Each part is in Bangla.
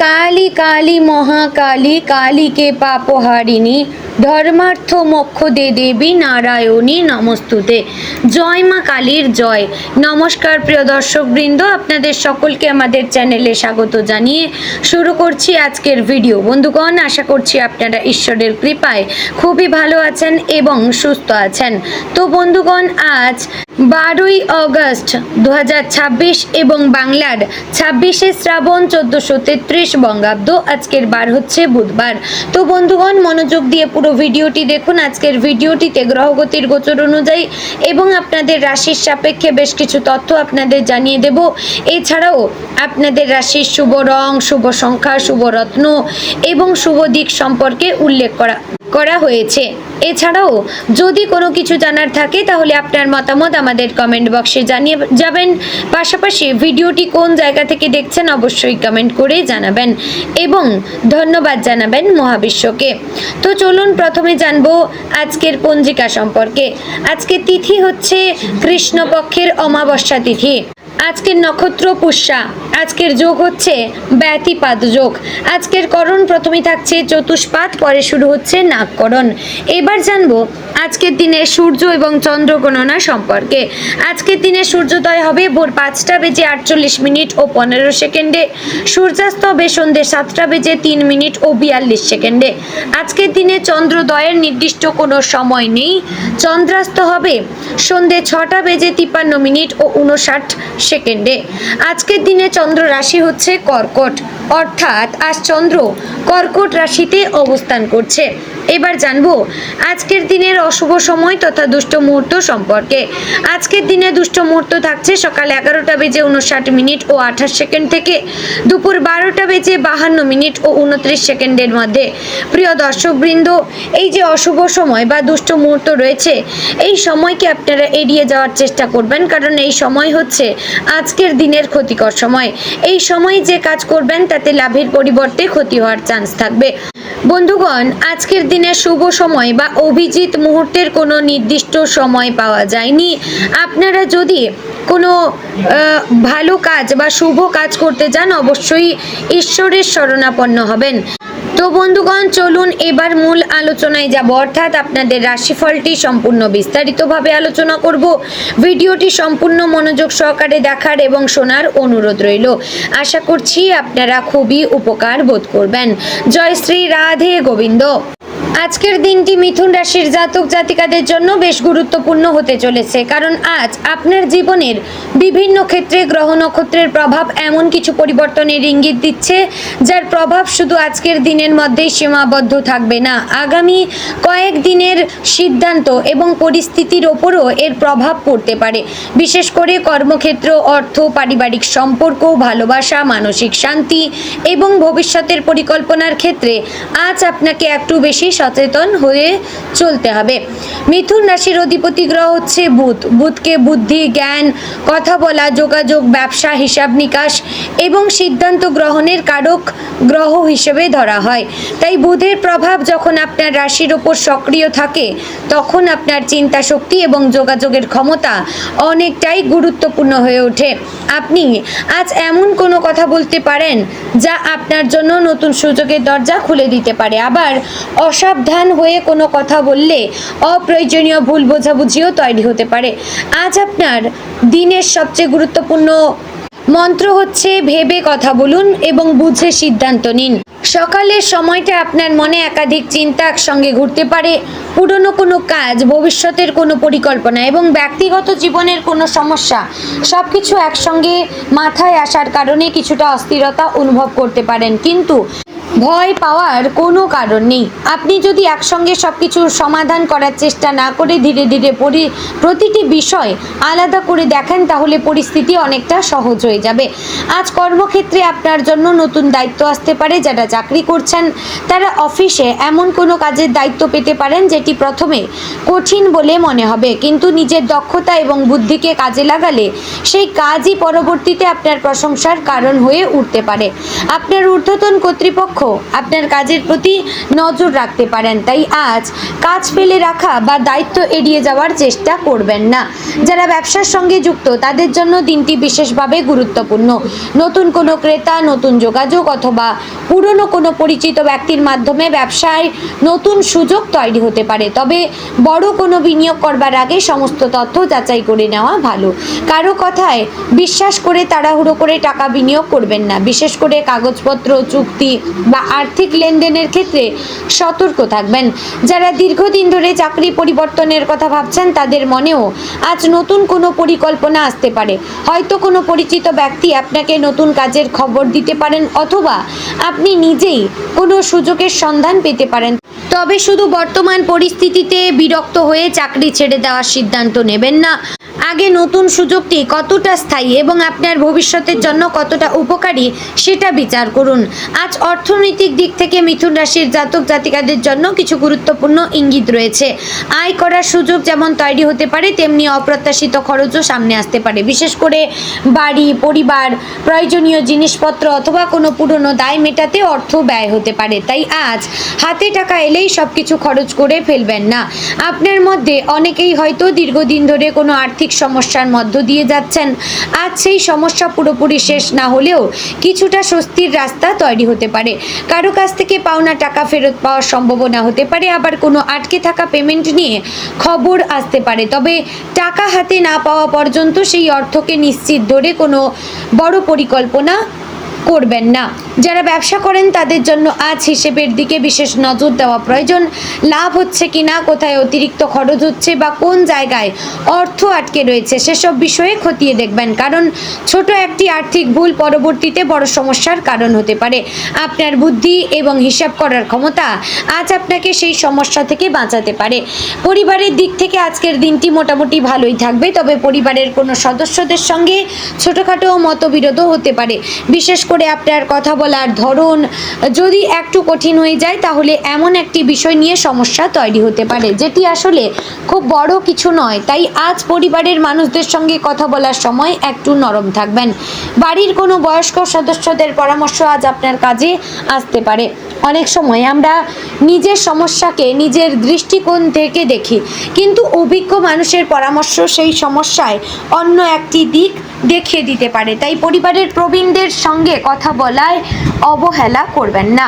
কালী কালী মহাকালী কালীকে পাপহারিণী ধর্মার্থ মোক্ষ দে দেবী নারায়ণী নমস্তুতে। জয় মা কালীর জয়। নমস্কার প্রিয় দর্শকবৃন্দ, আপনাদের সকলকে আমাদের চ্যানেলে স্বাগত জানিয়ে শুরু করছি আজকের ভিডিও। বন্ধুগণ, আশা করছি আপনারা ঈশ্বরের কৃপায় খুবই ভালো আছেন এবং সুস্থ আছেন। তো বন্ধুগণ, আজ 12ই অগস্ট 2026 এবং বাংলার 26শে শ্রাবণ 1433 বঙ্গাব্দ। আজকের বার হচ্ছে বুধবার। তো বন্ধুগণ, মনোযোগ দিয়ে পুরো ভিডিওটি দেখুন। আজকের ভিডিওটিতে গ্রহগতির গোচর অনুযায়ী এবং আপনাদের রাশির সাপেক্ষে বেশ কিছু তথ্য আপনাদের জানিয়ে দেব। এছাড়াও আপনাদের রাশির শুভ রং, শুভ সংখ্যা, শুভ রত্ন এবং শুভ দিক সম্পর্কে উল্লেখ করা হয়েছে। এছাড়াও যদি কোনো কিছু জানার থাকে তাহলে আপনার মতামত আমাদের কমেন্ট বক্সে জানিয়ে যাবেন। পাশাপাশি ভিডিওটি কোন জায়গা থেকে দেখছেন অবশ্যই কমেন্ট করে জানাবেন এবং ধন্যবাদ জানাবেন মহাবিশ্বকে। তো চলুন প্রথমে জানবো আজকের পঞ্জিকা সম্পর্কে। আজকের তিথি হচ্ছে কৃষ্ণপক্ষের অমাবস্যা তিথি। আজকের নক্ষত্র পুষ্যা। আজকের যোগ হচ্ছে ব্যতিপাত যোগ। আজকের করণ প্রথমে থাকছে চতুষ্পাদ, পরে শুরু হচ্ছে নাগকরণ। এবার জানবো আজকের দিনে সূর্য এবং চন্দ্র গণনা সম্পর্কে। আজকের দিনে সূর্যোদয় হবে ভোর 5টা বেজে 48 মিনিট ও 15 সেকেন্ডে। সূর্যাস্ত হবে সন্ধ্যে 7টা বেজে 3 মিনিট ও 42 সেকেন্ডে। আজকের দিনে চন্দ্রোদয়ের নির্দিষ্ট কোনো সময় নেই। চন্দ্রাস্ত হবে সন্ধ্যে 6টা বেজে 53 মিনিট ও 59 সেকেন্ডে। আজকের দিনে চন্দ্র রাশি হচ্ছে কর্কট, অর্থাৎ আজ চন্দ্র কর্কট রাশিতে অবস্থান করছে। এবার জানবো আজকের দিনের অশুভ সময় তথা দুষ্ট মুহূর্ত সম্পর্কে। আজকের দিনে দুষ্ট মুহূর্ত থাকছে সকাল 11টা বেজে 59 মিনিট ও 28 সেকেন্ড থেকে দুপুর 12টা বেজে 52 মিনিট ও 29 সেকেন্ডের মধ্যে। প্রিয় দর্শকবৃন্দ, এই যে অশুভ সময় বা দুষ্ট মুহূর্ত রয়েছে, এই সময়কে আপনারা এড়িয়ে যাওয়ার চেষ্টা করবেন, কারণ এই সময় হচ্ছে আজকের দিনের ক্ষতিকর সময়। এই সময় যে কাজ করবেন তাতে লাভের পরিবর্তে ক্ষতি হওয়ার চান্স থাকবে। বন্ধুগণ, আজকের দিনে শুভ সময় বা অভিজিৎ মুহূর্তের কোনো নির্দিষ্ট সময় পাওয়া যায়নি। আপনারা যদি কোনো ভালো কাজ বা শুভ কাজ করতে যান অবশ্যই ঈশ্বরের শরণাপন্ন হবেন। তো বন্ধুগণ, চলুন এবার মূল আলোচনায় যাব, অর্থাৎ আপনাদের রাশিফলটি সম্পূর্ণ বিস্তারিতভাবে আলোচনা করব। ভিডিওটি সম্পূর্ণ মনোযোগ সহকারে দেখার এবং শোনার অনুরোধ রইল। আশা করছি আপনারা খুবই উপকার বোধ করবেন। জয় শ্রী রাধে গোবিন্দ। আজকের দিনটি মিথুন রাশির জাতক জাতিকাদের জন্য বেশ গুরুত্বপূর্ণ হতে চলেছে, কারণ আজ আপনার জীবনের বিভিন্ন ক্ষেত্রে গ্রহ নক্ষত্রের প্রভাব এমন কিছু পরিবর্তনের ইঙ্গিত দিচ্ছে যার প্রভাব শুধু আজকের দিনের মধ্যেই সীমাবদ্ধ থাকবে না। আগামী কয়েক দিনের সিদ্ধান্ত এবং পরিস্থিতির ওপরও এর প্রভাব পড়তে পারে। বিশেষ করে কর্মক্ষেত্র, অর্থ, পারিবারিক সম্পর্ক, ভালোবাসা, মানসিক শান্তি এবং ভবিষ্যতের পরিকল্পনার ক্ষেত্রে আজ আপনাকে একটু বেশি সচেতন হয়ে চলতে হবে। মিথুন রাশির অধিপতি গ্রহ হচ্ছে বুধ। বুধকে বুদ্ধি, জ্ঞান, কথা বলা, যোগাযোগ, ব্যবসা, হিসাব নিকাশ এবং সিদ্ধান্ত গ্রহণের কারক গ্রহ হিসেবে ধরা হয়। তাই বুধের প্রভাব যখন আপনার রাশির ওপর সক্রিয় থাকে তখন আপনার চিন্তা শক্তি এবং যোগাযোগের ক্ষমতা অনেকটাই গুরুত্বপূর্ণ হয়ে ওঠে। আপনি আজ এমন কোনো কথা বলতে পারেন যা আপনার জন্য নতুন সুযোগের দরজা খুলে দিতে পারে। আবার অসাবধান হয়ে কোনো কথা বললে অপ্রয়োজনীয় ভুল বোঝাবুঝিও তৈরি হতে পারে। আজ আপনার দিনের সবচেয়ে গুরুত্বপূর্ণ মন্ত্র হচ্ছে ভেবে কথা বলুন এবং বুঝে সিদ্ধান্ত নিন। সকালের সময়টা আপনার মনে একাধিক চিন্তা একসঙ্গে ঘুরতে পারে। পুরনো কোনো কাজ, ভবিষ্যতের কোনো পরিকল্পনা এবং ব্যক্তিগত জীবনের কোনো সমস্যা সবকিছু একসঙ্গে মাথায় আসার কারণে কিছুটা অস্থিরতা অনুভব করতে পারেন, কিন্তু ভয় পাওয়ার কোনো কারণ নেই। আপনি যদি একসঙ্গে সব কিছুর সমাধান করার চেষ্টা না করে ধীরে ধীরে প্রতিটি বিষয় আলাদা করে দেখেন তাহলে পরিস্থিতি অনেকটা সহজ হয়ে যাবে। আজ কর্মক্ষেত্রে আপনার জন্য নতুন দায়িত্ব আসতে পারে। যারা চাকরি করছেন তারা অফিসে এমন কোনো কাজের দায়িত্ব পেতে পারেন যেটি প্রথমে কঠিন বলে মনে হবে, কিন্তু নিজের দক্ষতা এবং বুদ্ধিকে কাজে লাগালে সেই কাজই পরবর্তীতে আপনার প্রশংসার কারণ হয়ে উঠতে পারে। আপনার ঊর্ধ্বতন কর্তৃপক্ষ আপনার কাজের প্রতি নজর রাখতে পারেন। তাই আজ কাজ ফেলে রাখা বা দায়িত্ব এড়িয়ে যাওয়ার চেষ্টা করবেন না। যারা ব্যবসার সঙ্গে যুক্ত তাদের জন্য দিনটি বিশেষভাবে গুরুত্বপূর্ণ। নতুন কোনো ক্রেতা, নতুন যোগাযোগ অথবা পুরনো কোনো পরিচিত ব্যক্তির মাধ্যমে ব্যবসায় নতুন সুযোগ তৈরি হতে পারে। তবে বড় কোনো বিনিয়োগ করবার আগে সমস্ত তথ্য যাচাই করে নেওয়া ভালো। কারো কথায় বিশ্বাস করে তাড়াহুড়ো করে টাকা বিনিয়োগ করবেন না। বিশেষ করে কাগজপত্র, চুক্তি বা আর্থিক লেনদেনের ক্ষেত্রে সতর্ক থাকবেন। যারা দীর্ঘদিন ধরে চাকরি পরিবর্তনের কথা ভাবছেন তাদের মনেও আজ নতুন কোনো পরিকল্পনা আসতে পারে। হয়তো কোনো পরিচিত ব্যক্তি আপনাকে নতুন কাজের খবর দিতে পারেন অথবা আপনি নিজেই কোনো সুযোগের সন্ধান পেতে পারেন। তবে শুধু বর্তমান পরিস্থিতিতে বিরক্ত হয়ে চাকরি ছেড়ে দেওয়ার সিদ্ধান্ত নেবেন না। আগে নতুন সুযোগটি কতটা স্থায়ী এবং আপনার ভবিষ্যতের জন্য কতটা উপকারী সেটা বিচার করুন। আজ অর্থনৈতিক দিক থেকে মিথুন রাশির জাতক জাতিকাদের জন্য কিছু গুরুত্বপূর্ণ ইঙ্গিত রয়েছে। আয় করার সুযোগ যেমন তৈরি হতে পারে, তেমনি অপ্রত্যাশিত খরচও সামনে আসতে পারে। বিশেষ করে বাড়ি, পরিবার, প্রয়োজনীয় জিনিসপত্র অথবা কোনো পুরনো দায় মেটাতে অর্থ ব্যয় হতে পারে। তাই আজ হাতে টাকা এলেই সব কিছু খরচ করে ফেলবেন না। আপনার মধ্যে অনেকেই হয়তো দীর্ঘদিন ধরে কোনো আর্থিক সমস্যার মধ্য দিয়ে যাচ্ছেন। আজ সেই সমস্যা পুরোপুরি শেষ না হলেও কিছুটা স্বস্তির রাস্তা তৈরি হতে পারে। কারো কাছ থেকে পাওনা টাকা ফেরত পাওয়ার সম্ভাবনা হতে পারে, আবার কোনো আটকে থাকা পেমেন্ট নিয়ে খবর আসতে পারে। তবে টাকা হাতে না পাওয়া পর্যন্ত সেই অর্থকে নিশ্চিত ধরে কোনো বড় পরিকল্পনা করবেন না। যারা ব্যবসা করেন তাদের জন্য আজ হিসেবের দিকে বিশেষ নজর দেওয়া প্রয়োজন। লাভ হচ্ছে কিনা, কোথায় অতিরিক্ত খরচ হচ্ছে বা কোন জায়গায় অর্থ আটকে রয়েছে সেসব বিষয়ে খতিয়ে দেখবেন, কারণ ছোট একটি আর্থিক ভুল পরবর্তীতে বড় সমস্যার কারণ হতে পারে। আপনার বুদ্ধি এবং হিসাব করার ক্ষমতা আজ আপনাকে সেই সমস্যা থেকে বাঁচাতে পারে। পরিবারের দিক থেকে আজকের দিনটি মোটামুটি ভালোই থাকবে, তবে পরিবারের কোনো সদস্যদের সঙ্গে ছোটোখাটো মতবিরোধও হতে পারে। বিশেষ করে আপনার কথা বলার ধরন যদি একটু কঠিন হয়ে যায় তাহলে এমন একটি বিষয় নিয়ে সমস্যা তৈরি হতে পারে যেটি আসলে খুব বড় কিছু নয়। তাই আজ পরিবারের মানুষদের সঙ্গে কথা বলার সময় একটু নরম থাকবেন। বাড়ির কোনো বয়স্ক সদস্যদের পরামর্শ আজ আপনার কাজে আসতে পারে। অনেক সময় আমরা নিজের সমস্যাকে নিজের দৃষ্টিকোণ থেকে দেখি, কিন্তু অভিজ্ঞ মানুষের পরামর্শ সেই সমস্যায় অন্য একটি দিক দেখিয়ে দিতে পারে। তাই পরিবারের প্রবীণদের সঙ্গে কথা বলায় অবহেলা করবেন না।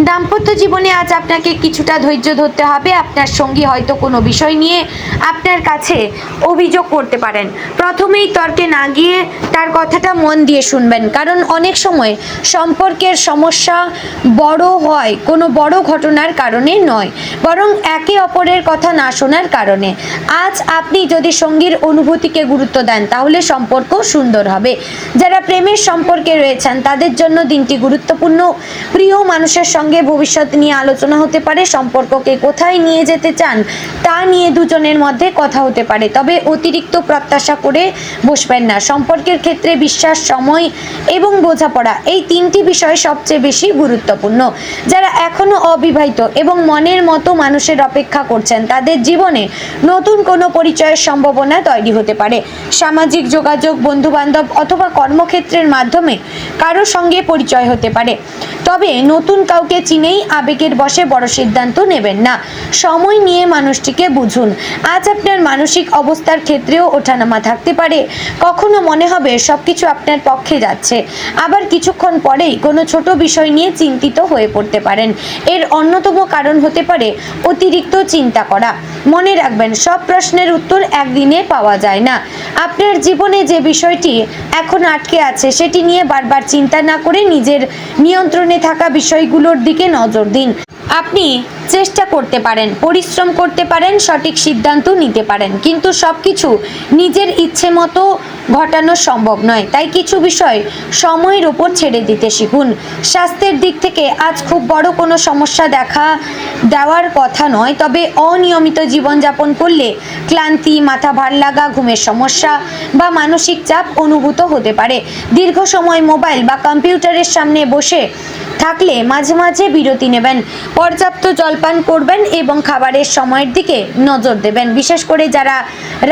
দাম্পত্য জীবনে আজ আপনাকে কিছুটা ধৈর্য ধরতে হবে। আপনার সঙ্গী হয়তো কোনো বিষয় নিয়ে আপনার কাছে অভিযোগ করতে পারেন। প্রথমেই তর্কে না গিয়ে তার কথাটা মন দিয়ে শুনবেন, কারণ অনেক সময় সম্পর্কের সমস্যা বড় হয় কোনো বড় ঘটনার কারণে নয়, বরং একে অপরের কথা না শোনার কারণে। আজ আপনি যদি সঙ্গীর অনুভূতিকে গুরুত্ব দেন তাহলে সম্পর্ক সুন্দর হবে। যারা প্রেমের সম্পর্কে রয়েছেন তাদের জন্য দিনটি গুরুত্বপূর্ণ। প্রিয় মানুষের সঙ্গে ভবিষ্যৎ নিয়ে আলোচনা হতে পারে। সম্পর্ককে কোথায় নিয়ে যেতে চান তা নিয়ে দুজনের মধ্যে কথা হতে পারে, তবে অতিরিক্ত প্রত্যাশা করে বসবেন না। সম্পর্কের ক্ষেত্রে বিশ্বাস, সময় এবং বোঝাপড়া এই তিনটি বিষয় সবচেয়ে বেশি গুরুত্বপূর্ণ। যারা এখনো অবিবাহিত এবং মনের মতো মানুষের অপেক্ষা করছেন তাদের জীবনে নতুন কোনো পরিচয়ের সম্ভাবনা তৈরি হতে পারে। সামাজিক যোগাযোগ, বন্ধুবান্ধব অথবা কর্মক্ষেত্রের মাধ্যমে কারো সঙ্গে পরিচয় হতে পারে, তবে নতুন কাউকে চিনেই আবেগের বশে বড় সিদ্ধান্ত নেবেন না। সময় নিয়ে মানুষটিকে বুঝুন। আজ আপনার মানসিক অবস্থার ক্ষেত্রেও ওঠানামা থাকতে পারে। কখনো মনে হবে সবকিছু আপনার পক্ষে যাচ্ছে, আবার কিছুক্ষণ পরেই কোনো ছোট বিষয় নিয়ে চিন্তিত হয়ে পড়তে পারেন। এর অন্যতম কারণ হতে পারে অতিরিক্ত চিন্তা করা। মনে রাখবেন, সব প্রশ্নের উত্তর একদিনে পাওয়া যায় না। আপনার জীবনে যে বিষয়টি এখন আটকে আছে সেটি নিয়ে বারবার চিন্তা না করে নিজের নিয়ন্ত্রণে থাকা বিষয়গুলোর দিকে নজর দিন। আপনি চেষ্টা করতে পারেন, পরিশ্রম করতে পারেন, সঠিক সিদ্ধান্ত নিতে পারেন, কিন্তু সব কিছু নিজের ইচ্ছে মতো ঘটানো সম্ভব নয়। তাই কিছু বিষয় সময়ের উপর ছেড়ে দিতে শিখুন। স্বাস্থ্যের দিক থেকে আজ খুব বড় কোনো সমস্যা দেখা দেওয়ার কথা নয়, তবে অনিয়মিত জীবনযাপন করলে ক্লান্তি, মাথা ভার লাগা, ঘুমের সমস্যা বা মানসিক চাপ অনুভূত হতে পারে। দীর্ঘ সময় মোবাইল বা কম্পিউটারের সামনে বসে থাকলে মাঝে মাঝে বিরতি নেবেন, পর্যাপ্ত জলপান করবেন এবং খাবারের সময়ের দিকে নজর দেবেন। বিশেষ করে যারা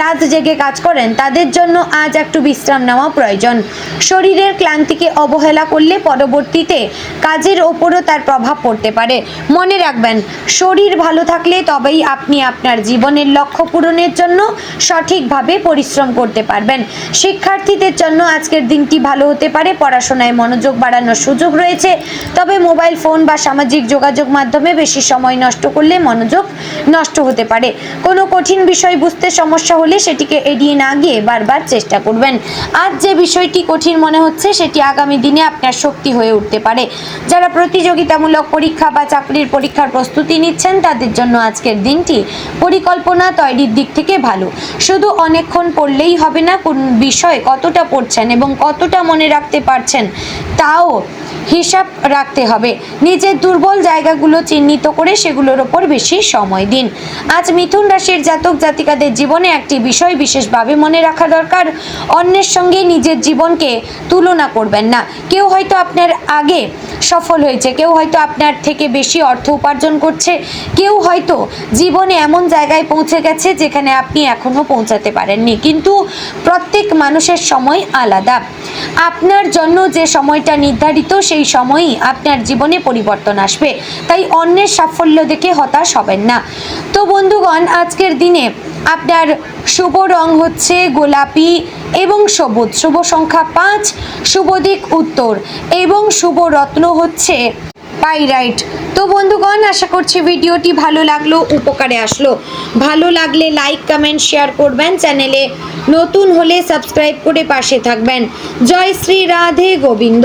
রাত জেগে কাজ করেন তাদের জন্য আজ একটু বিশ্রাম নেওয়া প্রয়োজন। শরীরের ক্লান্তিকে অবহেলা করলে পরবর্তীতে কাজের ওপরও তার প্রভাব পড়তে পারে। মনে রাখবেন, শরীর ভালো থাকলে তবেই আপনি আপনার জীবনের লক্ষ্য পূরণের জন্য সঠিকভাবে পরিশ্রম করতে পারবেন। শিক্ষার্থীদের জন্য আজকের দিনটি ভালো হতে পারে। পড়াশোনায় মনোযোগ বাড়ানোর সুযোগ রয়েছে, তবে মোবাইল ফোন বা সামাজিক যোগাযোগ মাধ্যমে বেশি সময় নষ্ট করলে মনোযোগ নষ্ট হতে পারে। কোনো কঠিন বিষয় বুঝতে সমস্যা হলে সেটিকে এড়িয়ে না গিয়ে বারবার চেষ্টা করবেন। আজ যে বিষয়টি কঠিন মনে হচ্ছে সেটি আগামী দিনে আপনার শক্তি হয়ে উঠতে পারে। যারা প্রতিযোগিতামূলক পরীক্ষা বা চাকরির পরীক্ষার প্রস্তুতি নিচ্ছেন তাদের জন্য আজকের দিনটি পরিকল্পনা তৈরির দিক থেকে ভালো। শুধু অনেকক্ষণ পড়লেই হবে না, কোন বিষয় কতটা পড়ছেন এবং কতটা মনে রাখতে পারছেন তাও হিসাব রাখতে হবে। নিজের দুর্বল জায়গাগুলো চিহ্নিত করে সেগুলোর ওপর বেশি সময় দিন। আজ মিথুন রাশির জাতক জাতিকাদের জীবনে একটি বিষয় বিশেষভাবে মনে রাখা দরকার, অন্যের সঙ্গে নিজের জীবনকে তুলনা করবেন না। কেউ হয়তো আপনার আগে সফল হয়েছে, কেউ হয়তো আপনার থেকে বেশি অর্থ উপার্জন করছে, কেউ হয়তো জীবনে এমন জায়গায় পৌঁছে গেছে যেখানে আপনি এখনো পৌঁছাতে পারেননি। কিন্তু প্রত্যেক মানুষের সময় আলাদা। আপনার জন্য যে সময়টা নির্ধারিত সেই সময়ই আপনার জীবনে পরিবর্তন আসবে, তাই অন্যের সাফল্য দেখে হতাশ হবেন না। তো বন্ধুগণ, আজকের দিনে আপনার শুভ রং হচ্ছে গোলাপি এবং সবুজ, শুভ সংখ্যা 5, শুভ দিক উত্তর এবং শুভ রত্ন হচ্ছে পাইরাইট। তো বন্ধুগণ, আশা করছি ভিডিওটি ভালো লাগলো, উপকারে আসলো। ভালো লাগলে লাইক কমেন্ট শেয়ার করবেন, চ্যানেলে নতুন হলে সাবস্ক্রাইব করে পাশে থাকবেন। জয় শ্রী রাধে গোবিন্দ।